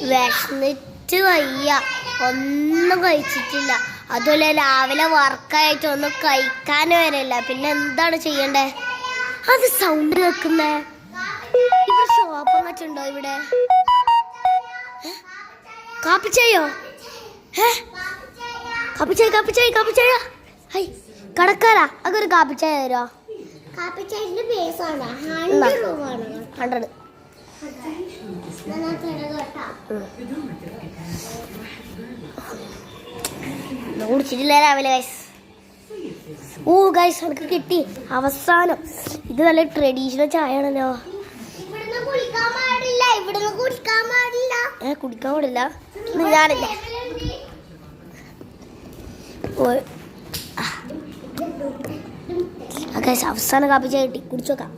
വിശന്നിട്ട് വയ്യ, ഒന്നും കഴിച്ചിട്ടില്ല. അതുപോലെ രാവിലെ വർക്കായിട്ട് ഒന്നും കഴിക്കാൻ വരില്ല. പിന്നെ എന്താണ് ചെയ്യണ്ടേ? അത് സൗണ്ട് കേൾക്കുന്നേ. ഇവിടെ ഷോപ്പം വെച്ചുണ്ടോ? ഇവിടെ കാപ്പിച്ചായോ? കാപ്പിച്ചായ ഹൈ കടക്കാരാ, അതൊരു കാപ്പിച്ചായ തരോ? കാപ്പിച്ചായന്റെ പേസാണ് 100. കുടിച്ചിട്ടില്ല രാവിലെ ഗൈസ്. ഓ ഗൈസ് എനിക്ക് കിട്ടി അവസാനം. ഇത് നല്ല ട്രഡീഷണൽ ചായ ആണല്ലോ. കുടിക്കാൻ പാടില്ല. ഞാനില്ലേ അവസാനം കാപ്പി ചായ കിട്ടി, കുടിച്ചു നോക്കാം.